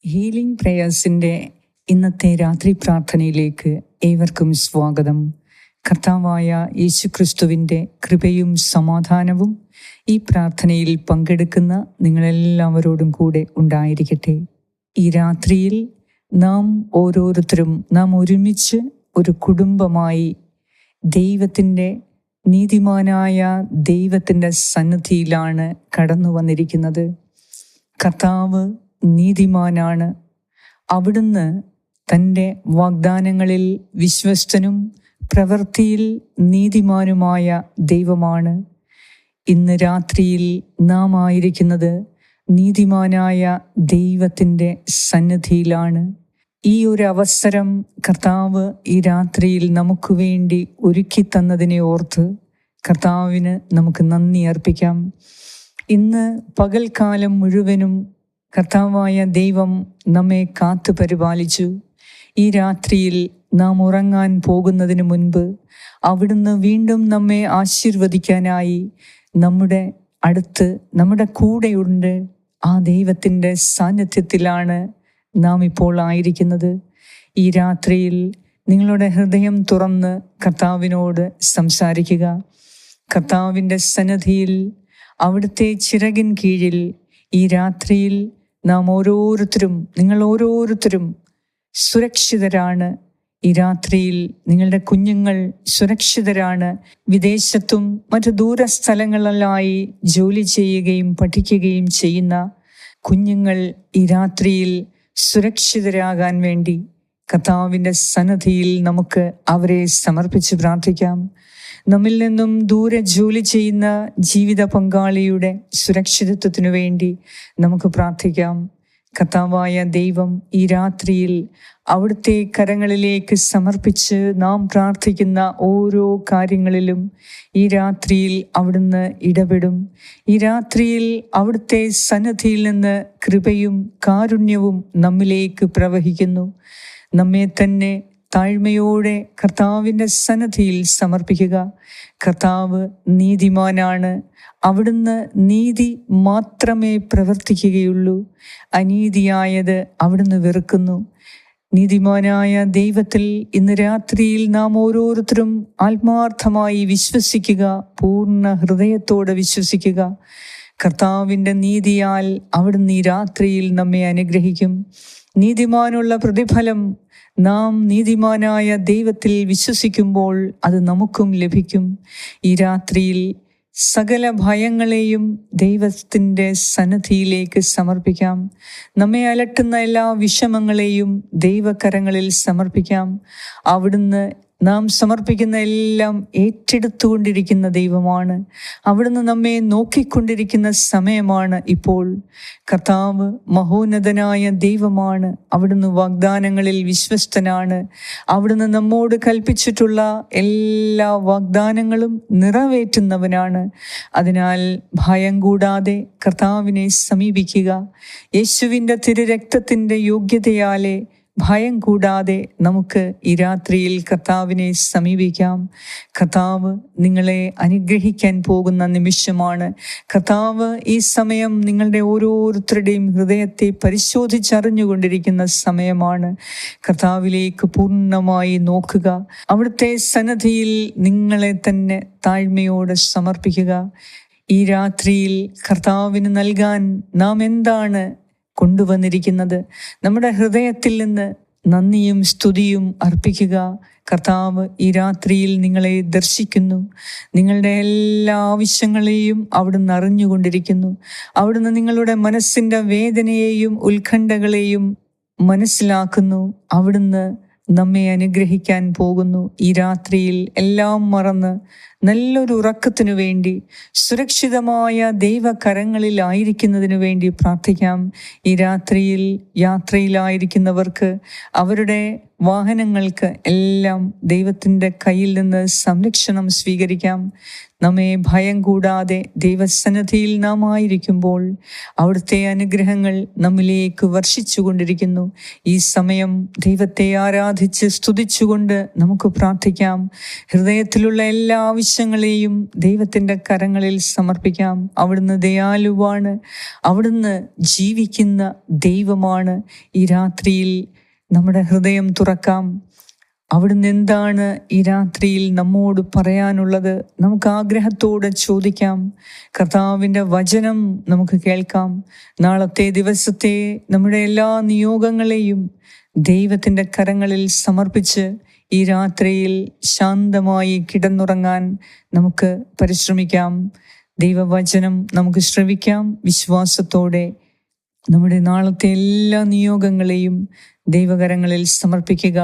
Healing പ്രേയേഴ്സിൻ്റെ ഇന്നത്തെ രാത്രി പ്രാർത്ഥനയിലേക്ക് ഏവർക്കും സ്വാഗതം. കർത്താവായ യേശുക്രിസ്തുവിൻ്റെ കൃപയും സമാധാനവും ഈ പ്രാർത്ഥനയിൽ പങ്കെടുക്കുന്ന നിങ്ങളെല്ലാവരോടും കൂടെ ഉണ്ടായിരിക്കട്ടെ. ഈ രാത്രിയിൽ നാം ഓരോരുത്തരും ഒരുമിച്ച് ഒരു കുടുംബമായി ദൈവത്തിൻ്റെ നീതിമാനായ ദൈവത്തിൻ്റെ സന്നിധിയിലാണ് കടന്നു വന്നിരിക്കുന്നത്. കർത്താവ് നീതിമാനാണ്. അവിടുന്ന് തൻ്റെ വാഗ്ദാനങ്ങളിൽ വിശ്വസ്തനും പ്രവൃത്തിയിൽ നീതിമാനുമായ ദൈവമാണ്. ഇന്ന് രാത്രിയിൽ നാം ആയിരിക്കുന്നത് നീതിമാനായ ദൈവത്തിൻ്റെ സന്നിധിയിലാണ്. ഈ ഒരു അവസരം കർത്താവ് ഈ രാത്രിയിൽ നമുക്ക് വേണ്ടി ഒരുക്കി തന്നതിനെ ഓർത്ത് കർത്താവിന് നമുക്ക് നന്ദി അർപ്പിക്കാം. ഇന്ന് പകൽക്കാലം മുഴുവനും കർത്താവായ ദൈവം നമ്മെ കാത്തു പരിപാലിച്ചു. ഈ രാത്രിയിൽ നാം ഉറങ്ങാൻ പോകുന്നതിന് മുൻപ് അവിടുന്ന് വീണ്ടും നമ്മെ ആശീർവദിക്കാനായി നമ്മുടെ അടുത്ത് നമ്മുടെ കൂടെയുണ്ട്. ആ ദൈവത്തിൻ്റെ സാന്നിധ്യത്തിലാണ് നാം ഇപ്പോൾ ആയിരിക്കുന്നത്. ഈ രാത്രിയിൽ നിങ്ങളുടെ ഹൃദയം തുറന്ന് കർത്താവിനോട് സംസാരിക്കുക. കർത്താവിൻ്റെ സന്നിധിയിൽ അവിടുത്തെ ചിറകിൻ കീഴിൽ ഈ രാത്രിയിൽ നാം നിങ്ങൾ ഓരോരുത്തരും സുരക്ഷിതരാണ്. ഈ രാത്രിയിൽ നിങ്ങളുടെ കുഞ്ഞുങ്ങൾ സുരക്ഷിതരാണ്. വിദേശത്തും മറ്റു ദൂരസ്ഥലങ്ങളിലായി ജോലി ചെയ്യുകയും പഠിക്കുകയും ചെയ്യുന്ന കുഞ്ഞുങ്ങൾ ഈ രാത്രിയിൽ സുരക്ഷിതരാകാൻ വേണ്ടി കർത്താവിൻ്റെ സന്നിധിയിൽ നമുക്ക് അവരെ സമർപ്പിച്ച് പ്രാർത്ഥിക്കാം. നമ്മിൽ നിന്നും ദൂരെ ജോലി ചെയ്യുന്ന ജീവിത പങ്കാളിയുടെ സുരക്ഷിതത്വത്തിനു വേണ്ടി നമുക്ക് പ്രാർത്ഥിക്കാം. കർത്താവായ ദൈവം ഈ രാത്രിയിൽ അവിടുത്തെ കരങ്ങളിലേക്ക് സമർപ്പിച്ച് നാം പ്രാർത്ഥിക്കുന്ന ഓരോ കാര്യങ്ങളിലും ഈ രാത്രിയിൽ അവിടുന്ന് ഇടപെടും. ഈ രാത്രിയിൽ അവിടുത്തെ സന്നിധിയിൽ നിന്ന് കൃപയും കാരുണ്യവും നമ്മിലേക്ക് പ്രവഹിക്കുന്നു. നമ്മെ തന്നെ താഴ്മയോടെ കർത്താവിൻ്റെ സന്നിധിയിൽ സമർപ്പിക്കുക. കർത്താവ് നീതിമാനാണ്. അവിടുന്ന് നീതി മാത്രമേ പ്രവർത്തിക്കുകയുള്ളൂ. അനീതിയായത് അവിടുന്ന് വെറുക്കുന്നു. നീതിമാനായ ദൈവത്തിൽ ഇന്ന് രാത്രിയിൽ നാം ഓരോരുത്തരും ആത്മാർത്ഥമായി വിശ്വസിക്കുക. പൂർണ്ണ ഹൃദയത്തോടെ വിശ്വസിക്കുക. കർത്താവിൻ്റെ നീതിയാൽ അവിടുന്ന് ഈ രാത്രിയിൽ നമ്മെ അനുഗ്രഹിക്കും. നീതിമാനുള്ള പ്രതിഫലം നാം നീതിമാനായ ദൈവത്തിൽ വിശ്വസിക്കുമ്പോൾ അത് നമുക്കും ലഭിക്കും. ഈ രാത്രിയിൽ സകല ഭയങ്ങളെയും ദൈവത്തിൻ്റെ സന്നിധിയിലേക്ക് സമർപ്പിക്കാം. നമ്മെ അലട്ടുന്ന എല്ലാ വിഷമങ്ങളെയും ദൈവകരങ്ങളിൽ സമർപ്പിക്കാം. അവിടുന്ന് നാം സമർപ്പിക്കുന്ന എല്ലാം ഏറ്റെടുത്തുകൊണ്ടിരിക്കുന്ന ദൈവമാണ്. അവിടുന്ന് നമ്മെ നോക്കിക്കൊണ്ടിരിക്കുന്ന സമയമാണ് ഇപ്പോൾ. കർത്താവ് മഹോന്നതനായ ദൈവമാണ്. അവിടുന്ന് വാഗ്ദാനങ്ങളിൽ വിശ്വസ്തനാണ്. അവിടുന്ന് നമ്മോട് കൽപ്പിച്ചിട്ടുള്ള എല്ലാ വാഗ്ദാനങ്ങളും നിറവേറ്റുന്നവനാണ്. അതിനാൽ ഭയം കൂടാതെ കർത്താവിനെ സമീപിക്കുക. യേശുവിൻ്റെ തിരുരക്തത്തിൻ്റെ യോഗ്യതയാലെ ഭയം കൂടാതെ നമുക്ക് ഈ രാത്രിയിൽ കർത്താവിനെ സമീപിക്കാം. കർത്താവ് നിങ്ങളെ അനുഗ്രഹിക്കാൻ പോകുന്ന നിമിഷമാണ്. കർത്താവ് ഈ സമയം നിങ്ങളുടെ ഓരോരുത്തരുടെയും ഹൃദയത്തെ പരിശോധിച്ചറിഞ്ഞുകൊണ്ടിരിക്കുന്ന സമയമാണ്. കർത്താവിലേക്ക് പൂർണ്ണമായി നോക്കുക. അവിടുത്തെ സന്നിധിയിൽ നിങ്ങളെ തന്നെ താഴ്മയോടെ സമർപ്പിക്കുക. ഈ രാത്രിയിൽ കർത്താവിന് നൽകാൻ നാം എന്താണ് കൊണ്ടുവന്നിരിക്കുന്നത്? നമ്മുടെ ഹൃദയത്തിൽ നിന്ന് നന്ദിയും സ്തുതിയും അർപ്പിക്കുക. കർത്താവ് ഈ രാത്രിയിൽ നിങ്ങളെ ദർശിക്കുന്നു. നിങ്ങളുടെ എല്ലാ ആവശ്യങ്ങളെയും അവിടുന്ന് അറിഞ്ഞുകൊണ്ടിരിക്കുന്നു. അവിടുന്ന് നിങ്ങളുടെ മനസ്സിൻ്റെ വേദനയെയും ഉത്കണ്ഠകളെയും മനസ്സിലാക്കുന്നു. അവിടുന്ന് നമ്മെ അനുഗ്രഹിക്കാൻ പോകുന്നു. ഈ രാത്രിയിൽ എല്ലാം മറന്ന് നല്ലൊരു ഉറക്കത്തിനു വേണ്ടി സുരക്ഷിതമായ ദൈവകരങ്ങളിലായിരിക്കുന്നതിനു വേണ്ടി പ്രാർത്ഥിക്കാം. ഈ രാത്രിയിൽ യാത്രയിലായിരിക്കുന്നവർക്ക് അവരുടെ വാഹനങ്ങൾക്ക് എല്ലാം ദൈവത്തിൻ്റെ കയ്യിൽ നിന്ന് സംരക്ഷണം സ്വീകരിക്കാം. നമ്മെ ഭയം കൂടാതെ ദൈവസന്നിധിയിൽ നാം ആയിരിക്കുമ്പോൾ അവിടുത്തെ അനുഗ്രഹങ്ങൾ നമ്മിലേക്ക് വർഷിച്ചു കൊണ്ടിരിക്കുന്നു. ഈ സമയം ദൈവത്തെ ആരാധിച്ച് സ്തുതിച്ചുകൊണ്ട് നമുക്ക് പ്രാർത്ഥിക്കാം. ഹൃദയത്തിലുള്ള എല്ലാ ആവശ്യങ്ങളെയും ദൈവത്തിൻ്റെ കരങ്ങളിൽ സമർപ്പിക്കാം. അവിടുന്ന് ദയാലുവാണ്, അവിടുന്ന് ജീവിക്കുന്ന ദൈവമാണ്. ഈ രാത്രിയിൽ നമ്മുടെ ഹൃദയം തുറക്കാം. അവിടുന്ന് എന്താണ് ഈ രാത്രിയിൽ നമ്മോട് പറയാനുള്ളത് നമുക്ക് ആഗ്രഹത്തോടെ ചോദിക്കാം. കർത്താവിൻ്റെ വചനം നമുക്ക് കേൾക്കാം. നാളത്തെ ദിവസത്തെ നമ്മുടെ എല്ലാ നിയോഗങ്ങളെയും ദൈവത്തിൻ്റെ കരങ്ങളിൽ സമർപ്പിച്ച് ഈ രാത്രിയിൽ ശാന്തമായി കിടന്നുറങ്ങാൻ നമുക്ക് പരിശ്രമിക്കാം. ദൈവവചനം നമുക്ക് ശ്രവിക്കാം. വിശ്വാസത്തോടെ നമ്മുടെ നാളത്തെ എല്ലാ നിയോഗങ്ങളെയും ദൈവകരങ്ങളിൽ സമർപ്പിക്കുക.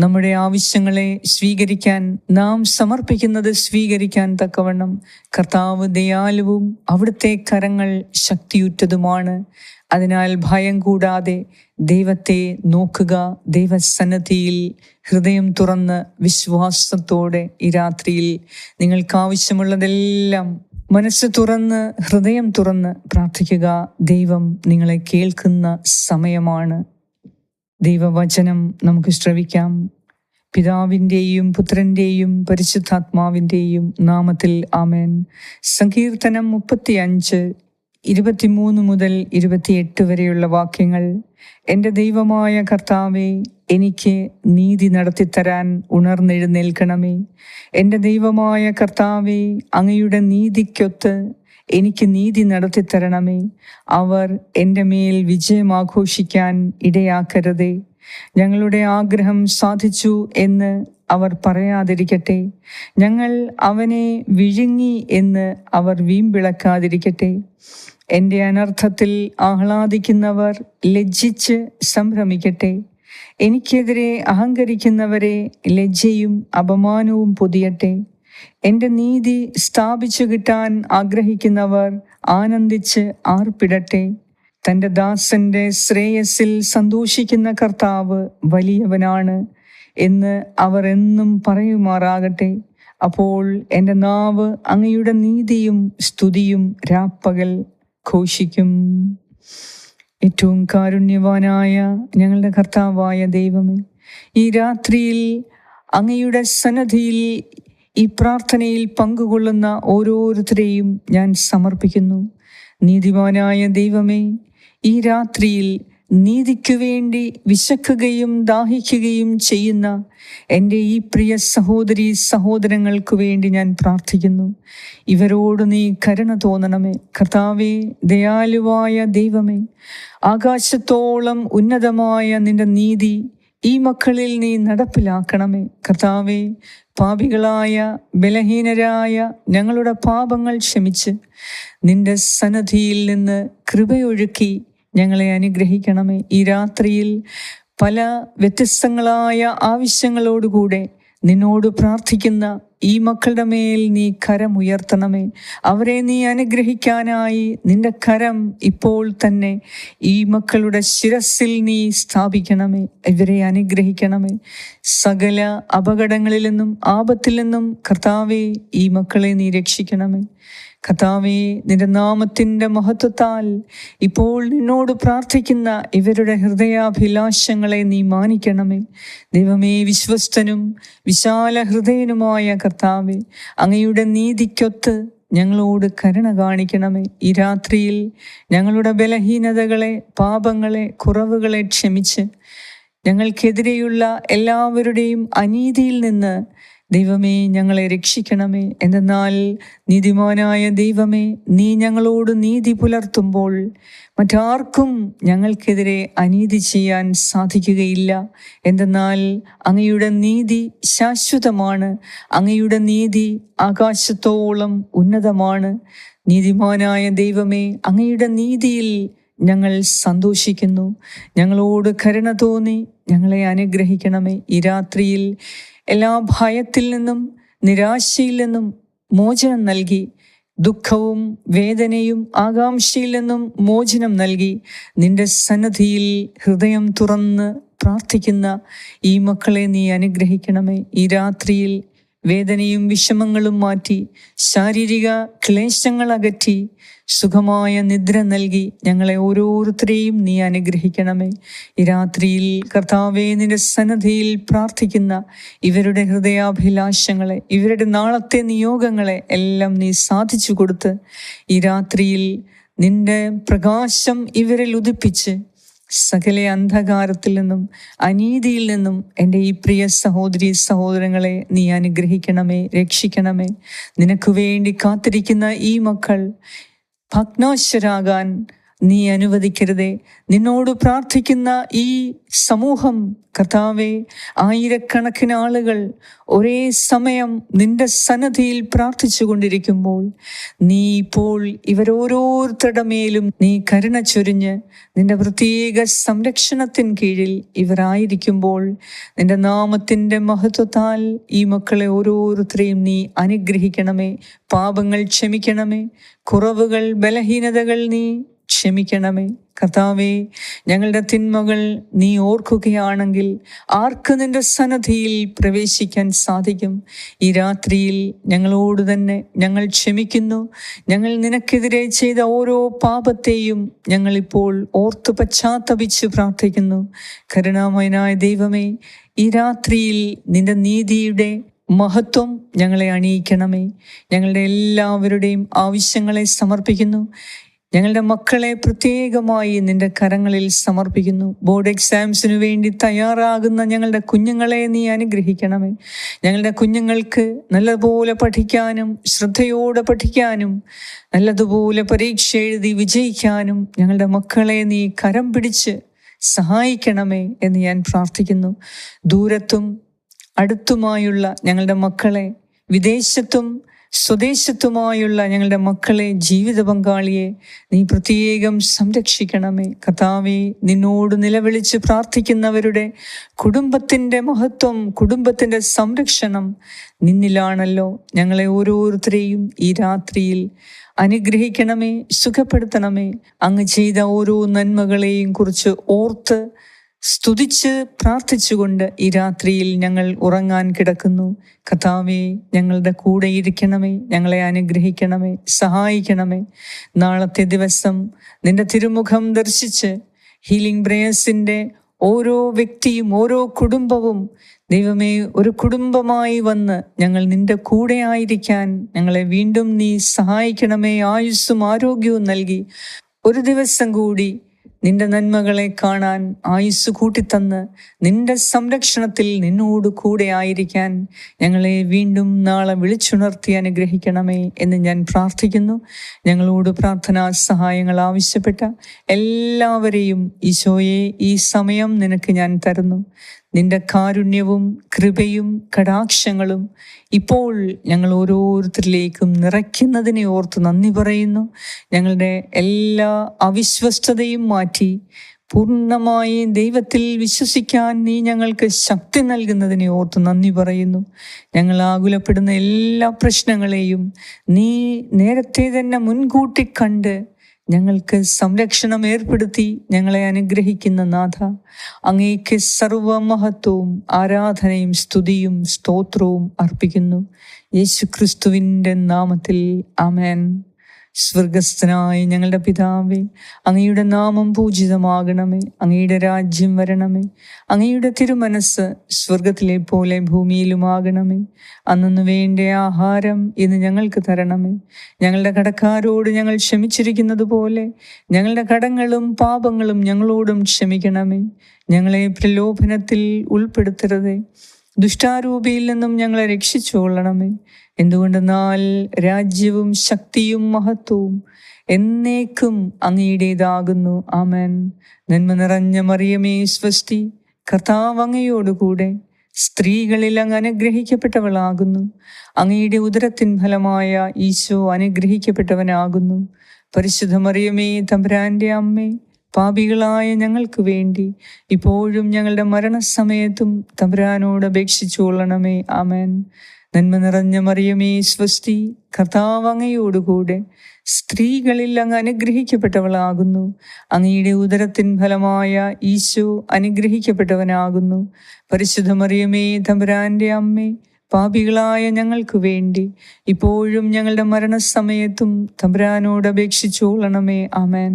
നമ്മുടെ ആവശ്യങ്ങളെ സ്വീകരിക്കാൻ, നാം സമർപ്പിക്കുന്നത് സ്വീകരിക്കാൻ തക്കവണ്ണം കർത്താവ് ദയാലുവും അവിടുത്തെ കരങ്ങൾ ശക്തിയുറ്റതുമാണ്. അതിനാൽ ഭയം കൂടാതെ ദൈവത്തെ നോക്കുക. ദൈവസന്നിധിയിൽ ഹൃദയം തുറന്ന് വിശ്വാസത്തോടെ ഈ രാത്രിയിൽ നിങ്ങൾക്ക് ആവശ്യമുള്ളതെല്ലാം മനസ്സ് തുറന്ന് ഹൃദയം തുറന്ന് പ്രാർത്ഥിക്കുക. ദൈവം നിങ്ങളെ കേൾക്കുന്ന സമയമാണ്. ദൈവവചനം നമുക്ക് ശ്രവിക്കാം. പിതാവിൻ്റെയും പുത്രൻ്റെയും പരിശുദ്ധാത്മാവിൻ്റെയും നാമത്തിൽ ആമേൻ. സങ്കീർത്തനം 35:23 മുതൽ 28 വരെയുള്ള വാക്യങ്ങൾ. എൻ്റെ ദൈവമായ കർത്താവേ, എനിക്ക് നീതി നടത്തിത്തരാൻ ഉണർന്നെഴുന്നേൽക്കണമേ. എൻ്റെ ദൈവമായ കർത്താവേ, അങ്ങയുടെ നീതിക്കൊത്ത് എനിക്ക് നീതി നടത്തിത്തരണമേ. അവർ എൻ്റെ മേൽ വിജയം ആഘോഷിക്കാൻ ഇടയാക്കരുതേ. ഞങ്ങളുടെ ആഗ്രഹം സാധിച്ചു എന്ന് അവർ പറയാതിരിക്കട്ടെ. ഞങ്ങൾ അവനെ വിഴുങ്ങി എന്ന് അവർ വീമ്പിളക്കാതിരിക്കട്ടെ. എൻ്റെ അനർത്ഥത്തിൽ ആഹ്ലാദിക്കുന്നവർ ലജ്ജിച്ച് സംഭ്രമിക്കട്ടെ. എനിക്കെതിരെ അഹങ്കരിക്കുന്നവരെ ലജ്ജയും അപമാനവും പൊതിയട്ടെ. എൻ്റെ നീതി സ്ഥാപിച്ചു കിട്ടാൻ ആഗ്രഹിക്കുന്നവർ ആനന്ദിച്ച് ആർപ്പിടട്ടെ. തൻ്റെ ദാസന്റെ ശ്രേയസ്സിൽ സന്തോഷിക്കുന്ന കർത്താവ് വലിയവനാണ് എന്ന് അവർ എന്നും പറയുമാറാകട്ടെ. അപ്പോൾ എൻ്റെ നാവ് അങ്ങയുടെ നീതിയും സ്തുതിയും രാപ്പകൽ ഘോഷിക്കും. ഏറ്റവും കാരുണ്യവാനായ ഞങ്ങളുടെ കർത്താവായ ദൈവമേ, ഈ രാത്രിയിൽ അങ്ങയുടെ സന്നിധിയിൽ ഈ പ്രാർത്ഥനയിൽ പങ്കുകൊള്ളുന്ന ഓരോരുത്തരെയും ഞാൻ സമർപ്പിക്കുന്നു. നീതിമാനായ ദൈവമേ, ഈ രാത്രിയിൽ നീതിക്കു വേണ്ടി വിശക്കുകയും ദാഹിക്കുകയും ചെയ്യുന്ന എൻ്റെ ഈ പ്രിയ സഹോദരീ സഹോദരങ്ങൾക്ക് വേണ്ടി ഞാൻ പ്രാർത്ഥിക്കുന്നു. ഇവരോട് നീ കരുണ തോന്നണമേ. കർത്താവേ, ദയാലുവായ ദൈവമേ, ആകാശത്തോളം ഉന്നതമായ നിന്റെ നീതി ഈ മക്കളിൽ നീ നടപ്പിലാക്കണമേ. കർത്താവേ, പാപികളായ ബലഹീനരായ ഞങ്ങളുടെ പാപങ്ങൾ ക്ഷമിച്ച് നിന്റെ സന്നിധിയിൽ നിന്ന് കൃപയൊഴുക്കി ഞങ്ങളെ അനുഗ്രഹിക്കണമേ. ഈ രാത്രിയിൽ പല വ്യത്യസ്തങ്ങളായ ആവശ്യങ്ങളോടുകൂടെ നിന്നോട് പ്രാർത്ഥിക്കുന്ന ഈ മക്കളുടെ മേൽ നീ കരമുയർത്തണമേ. അവരെ നീ അനുഗ്രഹിക്കാനായി നിന്റെ കരം ഇപ്പോൾ തന്നെ ഈ മക്കളുടെ ശിരസിൽ നീ സ്ഥാപിക്കണമേ. ഇവരെ അനുഗ്രഹിക്കണമേ. സകല അപകടങ്ങളിൽ നിന്നും ആപത്തിൽ നിന്നും കർത്താവേ, ഈ മക്കളെ നീ രക്ഷിക്കണമേ. കർത്താവേ, നിന്റെ നാമത്തിൻ്റെ മഹത്വത്താൽ ഇപ്പോൾ നിന്നോട് പ്രാർത്ഥിക്കുന്ന ഇവരുടെ ഹൃദയാഭിലാഷങ്ങളെ നീ മാനിക്കണമേ. ദൈവമേ, വിശ്വസ്തനും വിശാല ഹൃദയനുമായ കർത്താവേ, അങ്ങയുടെ നീതിക്കൊത്ത് ഞങ്ങളോട് കരുണ കാണിക്കണമേ. ഈ രാത്രിയിൽ ഞങ്ങളുടെ ബലഹീനതകളെ, പാപങ്ങളെ, കുറവുകളെ ക്ഷമിച്ച് ഞങ്ങൾക്കെതിരെയുള്ള എല്ലാവരുടെയും അനീതിയിൽ നിന്ന് ദൈവമേ ഞങ്ങളെ രക്ഷിക്കണമേ. എന്തെന്നാൽ നീതിമാനായ ദൈവമേ, നീ ഞങ്ങളോട് നീതി പുലർത്തുമ്പോൾ മറ്റാർക്കും ഞങ്ങൾക്കെതിരെ അനീതി ചെയ്യാൻ സാധിക്കുകയില്ല. എന്തെന്നാൽ അങ്ങയുടെ നീതി ശാശ്വതമാണ്. അങ്ങയുടെ നീതി ആകാശത്തോളം ഉന്നതമാണ്. നീതിമാനായ ദൈവമേ, അങ്ങയുടെ നീതിയിൽ ഞങ്ങൾ സന്തോഷിക്കുന്നു. ഞങ്ങളോട് കരുണ തോന്നി ഞങ്ങളെ അനുഗ്രഹിക്കണമേ. ഈ രാത്രിയിൽ എല്ലാ ഭയത്തിൽ നിന്നും നിരാശയിൽ നിന്നും മോചനം നൽകി, ദുഃഖവും വേദനയും ആകാംക്ഷയിൽ നിന്നും മോചനം നൽകി നിന്റെ സന്നിധിയിൽ ഹൃദയം തുറന്ന് പ്രാർത്ഥിക്കുന്ന ഈ മക്കളെ നീ അനുഗ്രഹിക്കണമേ. ഈ രാത്രിയിൽ വേദനയും വിഷമങ്ങളും മാറ്റി ശാരീരിക ക്ലേശങ്ങൾ അകറ്റി സുഖമായ നിദ്ര നൽകി ഞങ്ങളെ ഓരോരുത്തരെയും നീ അനുഗ്രഹിക്കണമേ. ഈ രാത്രിയിൽ കർത്താവേ, നിന്റെ സന്നിധിയിൽ പ്രാർത്ഥിക്കുന്ന ഇവരുടെ ഹൃദയാഭിലാഷങ്ങളെ, ഇവരുടെ നാളത്തെ നിയോഗങ്ങളെ എല്ലാം നീ സാധിച്ചു കൊടുത്ത് ഈ രാത്രിയിൽ നിന്റെ പ്രകാശം ഇവരിൽ ഉദിപ്പിച്ച് സകല അന്ധകാരത്തിൽ നിന്നും അനീതിയിൽ നിന്നും എൻ്റെ ഈ പ്രിയ സഹോദരി സഹോദരങ്ങളെ നീ അനുഗ്രഹിക്കണമേ, രക്ഷിക്കണമേ. നിനക്ക് വേണ്ടി കാത്തിരിക്കുന്ന ഈ മക്കൾ ഭഗ്നാശരാകാൻ നീ അനുവദിക്കരുതേ. നിന്നോട് പ്രാർത്ഥിക്കുന്ന ഈ സമൂഹം കർത്താവേ, ആയിരക്കണക്കിന് ആളുകൾ ഒരേ സമയം നിന്റെ സന്നിധിയിൽ പ്രാർത്ഥിച്ചു കൊണ്ടിരിക്കുമ്പോൾ നീ ഇപ്പോൾ ഇവരോരോരുത്തരുടെ മേലും നീ കരുണ ചൊരിഞ്ഞ് നിന്റെ പ്രത്യേക സംരക്ഷണത്തിന് കീഴിൽ ഇവരായിരിക്കുമ്പോൾ നിന്റെ നാമത്തിൻ്റെ മഹത്വത്താൽ ഈ മക്കളെ ഓരോരുത്തരെയും നീ അനുഗ്രഹിക്കണമേ. പാപങ്ങൾ ക്ഷമിക്കണമേ, കുറവുകൾ ബലഹീനതകൾ നീ ക്ഷമിക്കണമേ. കർത്താവേ, ഞങ്ങളുടെ തിന്മകൾ നീ ഓർക്കുകയാണെങ്കിൽ ആർക്ക് നിന്റെ സന്നിധിയിൽ പ്രവേശിക്കാൻ സാധിക്കും? ഈ രാത്രിയിൽ ഞങ്ങളോട് തന്നെ ഞങ്ങൾ ക്ഷമിക്കുന്നു. ഞങ്ങൾ നിനക്കെതിരെ ചെയ്ത ഓരോ പാപത്തെയും ഞങ്ങളിപ്പോൾ ഓർത്ത് പശ്ചാത്തപിച്ച് പ്രാർത്ഥിക്കുന്നു. കരുണാമയനായ ദൈവമേ, ഈ രാത്രിയിൽ നിന്റെ നീതിയുടെ മഹത്വം ഞങ്ങളെ അണിയിക്കണമേ. ഞങ്ങളുടെ എല്ലാവരുടെയും ആവശ്യങ്ങളെ സമർപ്പിക്കുന്നു. ഞങ്ങളുടെ മക്കളെ പ്രത്യേകമായി നിന്റെ കരങ്ങളിൽ സമർപ്പിക്കുന്നു. ബോർഡ് എക്സാംസിനു വേണ്ടി തയ്യാറാകുന്ന ഞങ്ങളുടെ കുഞ്ഞുങ്ങളെ നീ അനുഗ്രഹിക്കണമേ. ഞങ്ങളുടെ കുഞ്ഞുങ്ങൾക്ക് നല്ലതുപോലെ പഠിക്കാനും ശ്രദ്ധയോടെ പഠിക്കാനും നല്ലതുപോലെ പരീക്ഷ എഴുതി വിജയിക്കാനും ഞങ്ങളുടെ മക്കളെ നീ കരം പിടിച്ച് സഹായിക്കണമേ എന്ന് ഞാൻ പ്രാർത്ഥിക്കുന്നു. ദൂരത്തും അടുത്തുമായുള്ള ഞങ്ങളുടെ മക്കളെ, വിദേശത്തും സ്വദേശത്തുമായുള്ള ഞങ്ങളുടെ മക്കളെ, ജീവിത പങ്കാളിയെ നീ പ്രത്യേകം സംരക്ഷിക്കണമേ. കർത്താവേ, നിന്നോട് നിലവിളിച്ച് പ്രാർത്ഥിക്കുന്നവരുടെ കുടുംബത്തിൻ്റെ മഹത്വം, കുടുംബത്തിൻ്റെ സംരക്ഷണം നിന്നിലാണല്ലോ. ഞങ്ങളെ ഓരോരുത്തരെയും ഈ രാത്രിയിൽ അനുഗ്രഹിക്കണമേ, സുഖപ്പെടുത്തണമേ. അങ്ങ് ചെയ്ത ഓരോ നന്മകളെയും കുറിച്ച് ഓർത്ത് സ്തുതിച്ച് പ്രാർത്ഥിച്ചുകൊണ്ട് ഈ രാത്രിയിൽ ഞങ്ങൾ ഉറങ്ങാൻ കിടക്കുന്നു. കർത്താവേ, ഞങ്ങളുടെ കൂടെ ഇരിക്കണമേ, ഞങ്ങളെ അനുഗ്രഹിക്കണമേ, സഹായിക്കണമേ. നാളത്തെ ദിവസം നിന്റെ തിരുമുഖം ദർശിച്ച് ഹീലിംഗ് പ്രേയേഴ്സിൻ്റെ ഓരോ വ്യക്തിയും ഓരോ കുടുംബവും ദൈവമേ ഒരു കുടുംബമായി വന്ന് ഞങ്ങൾ നിന്റെ കൂടെ ആയിരിക്കാൻ ഞങ്ങളെ വീണ്ടും നീ സഹായിക്കണമേ. ആയുസ്സും ആരോഗ്യവും നൽകി ഒരു ദിവസം കൂടി നിന്റെ നന്മകളെ കാണാൻ ആയുസ് കൂട്ടിത്തന്ന് നിന്റെ സംരക്ഷണത്തിൽ നിന്നോട് കൂടെ ആയിരിക്കാൻ ഞങ്ങളെ വീണ്ടും നാളെ വിളിച്ചുണർത്തി അനുഗ്രഹിക്കണമേ എന്ന് ഞാൻ പ്രാർത്ഥിക്കുന്നു. ഞങ്ങളോട് പ്രാർത്ഥനാ സഹായങ്ങൾ ആവശ്യപ്പെട്ട എല്ലാവരെയും ഈശോയെ ഈ സമയം നിനക്ക് ഞാൻ തരുന്നു. നിന്റെ കാരുണ്യവും കൃപയും കടാക്ഷങ്ങളും ഇപ്പോൾ ഞങ്ങൾ ഓരോരുത്തരിലേക്കും നിറയ്ക്കുന്നതിനെ ഓർത്ത് നന്ദി പറയുന്നു. ഞങ്ങളുടെ എല്ലാ അവിശ്വസ്തതയും മാറ്റി പൂർണ്ണമായി ദൈവത്തിൽ വിശ്വസിക്കാൻ നീ ഞങ്ങൾക്ക് ശക്തി നൽകുന്നതിനെ ഓർത്ത് നന്ദി പറയുന്നു. ഞങ്ങൾ ആകുലപ്പെടുന്ന എല്ലാ പ്രശ്നങ്ങളെയും നീ നേരത്തെ തന്നെ മുൻകൂട്ടി കണ്ട് ഞങ്ങൾക്ക് സംരക്ഷണം ഏർപ്പെടുത്തി ഞങ്ങളെ അനുഗ്രഹിക്കുന്ന നാഥ, അങ്ങേക്ക് സർവമഹത്വവും ആരാധനയും സ്തുതിയും സ്തോത്രവും അർപ്പിക്കുന്നു. യേശുക്രിസ്തുവിൻ്റെ നാമത്തിൽ ആമേൻ. സ്വർഗസ്ഥനായ ഞങ്ങളുടെ പിതാവേ, അങ്ങയുടെ നാമം പൂജിതമാകണമേ. അങ്ങയുടെ രാജ്യം വരണമേ. അങ്ങയുടെ തിരുമനസ് സ്വർഗത്തിലെ പോലെ ഭൂമിയിലുമാകണമേ. അന്നു വേണ്ട ആഹാരം ഇന്ന് ഞങ്ങൾക്ക് തരണമേ. ഞങ്ങളുടെ കടക്കാരോട് ഞങ്ങൾ ക്ഷമിച്ചിരിക്കുന്നത് പോലെ ഞങ്ങളുടെ കടങ്ങളും പാപങ്ങളും ഞങ്ങളോടും ക്ഷമിക്കണമേ. ഞങ്ങളെ പ്രലോഭനത്തിൽ ഉൾപ്പെടുത്തരുതേ, ദുഷ്ടാരൂപിയിൽ നിന്നും ഞങ്ങളെ രക്ഷിച്ചുകൊള്ളണമേ. എന്തുകൊണ്ടെന്നാൽ രാജ്യവും ശക്തിയും മഹത്വവും എന്നേക്കും അങ്ങയുടേതാകുന്നു. ആമേൻ. നന്മ നിറഞ്ഞ മറിയമേ സ്വസ്തി, കർത്താവ് അങ്ങയോടുകൂടെ സ്ത്രീകളിൽ അങ്ങ് അനുഗ്രഹിക്കപ്പെട്ടവളാകുന്നു. അങ്ങയുടെ ഉദരത്തിൻ ഫലമായ ഈശോ അനുഗ്രഹിക്കപ്പെട്ടവനാകുന്നു. പരിശുദ്ധ മറിയമേ തമ്പുരാന്റെ അമ്മേ, പാപികളായ ഞങ്ങൾക്ക് വേണ്ടി ഇപ്പോഴും ഞങ്ങളുടെ മരണസമയത്തും തമ്പുരാനോട് അപേക്ഷിച്ചുകൊള്ളണമേ. ആമേൻ. നന്മ നിറഞ്ഞ മറിയമേ സ്വസ്തി, കർത്താവ് അങ്ങയോടുകൂടെ സ്ത്രീകളിൽ അങ്ങ് അനുഗ്രഹിക്കപ്പെട്ടവളാകുന്നു. അങ്ങയുടെ ഉദരത്തിൻ ഫലമായ ഈശോ അനുഗ്രഹിക്കപ്പെട്ടവനാകുന്നു. പരിശുദ്ധ മറിയമേ തമ്പുരാന്റെ അമ്മേ, പാപികളായ ഞങ്ങൾക്ക് വേണ്ടി ഇപ്പോഴും ഞങ്ങളുടെ മരണസമയത്തും തമ്പുരാനോട് അപേക്ഷിച്ചോളണമേ. ആമേൻ.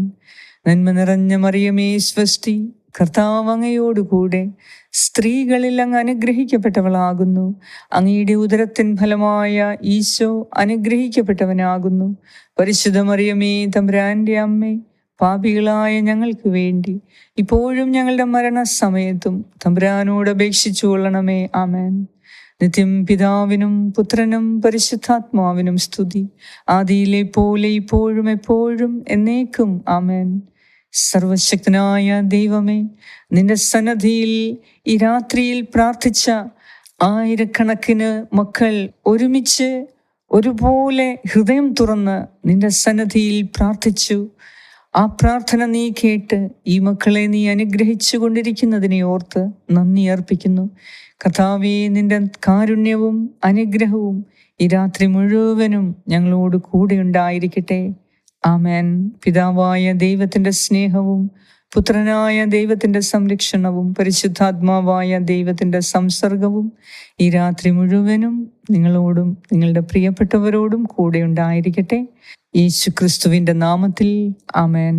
നന്മ നിറഞ്ഞ മറിയമേ സ്വസ്തി, കർത്താവ് അങ്ങയോടുകൂടെ സ്ത്രീകളിൽ അങ്ങ് അനുഗ്രഹിക്കപ്പെട്ടവളാകുന്നു. അങ്ങയുടെ ഉദരത്തിൻ ഫലമായ ഈശോ അനുഗ്രഹിക്കപ്പെട്ടവനാകുന്നു. പരിശുദ്ധ മറിയമേ തമ്പുരാന്റെ അമ്മേ, പാപികളായ ഞങ്ങൾക്ക് വേണ്ടി ഇപ്പോഴും ഞങ്ങളുടെ മരണസമയത്തും തമ്പുരാനോട് അപേക്ഷിച്ചുകൊള്ളണമേ. ആമേൻ. നിത്യം പിതാവിനും പുത്രനും പരിശുദ്ധാത്മാവിനും സ്തുതി, ആദിയിലെ പോലെ ഇപ്പോഴും എപ്പോഴും എന്നേക്കും. ആമേൻ. സർവശക്തനായ ദൈവമേ, നിന്റെ സന്നദ്ധിയിൽ ഈ രാത്രിയിൽ പ്രാർത്ഥിച്ച ആയിരക്കണക്കിന് മക്കൾ ഒരുമിച്ച് ഒരുപോലെ ഹൃദയം തുറന്ന് നിന്റെ സന്നദ്ധിയിൽ പ്രാർത്ഥിച്ചു. ആ പ്രാർത്ഥന നീ കേട്ട് ഈ മക്കളെ നീ അനുഗ്രഹിച്ചു കൊണ്ടിരിക്കുന്നതിനെ ഓർത്ത് നന്ദി അർപ്പിക്കുന്നു. കർത്താവേ, നിന്റെ കാരുണ്യവും അനുഗ്രഹവും ഈ രാത്രി മുഴുവനും ഞങ്ങളോട് കൂടെ ഉണ്ടായിരിക്കട്ടെ. ആമേൻ. പിതാവായ ദൈവത്തിൻ്റെ സ്നേഹവും പുത്രനായ ദൈവത്തിൻ്റെ സംരക്ഷണവും പരിശുദ്ധാത്മാവായ ദൈവത്തിൻ്റെ സംസർഗവും ഈ രാത്രി മുഴുവനും നിങ്ങളോടും നിങ്ങളുടെ പ്രിയപ്പെട്ടവരോടും കൂടെ ഉണ്ടായിരിക്കട്ടെ. യേശു ക്രിസ്തുവിൻ്റെ നാമത്തിൽ. ആമേൻ.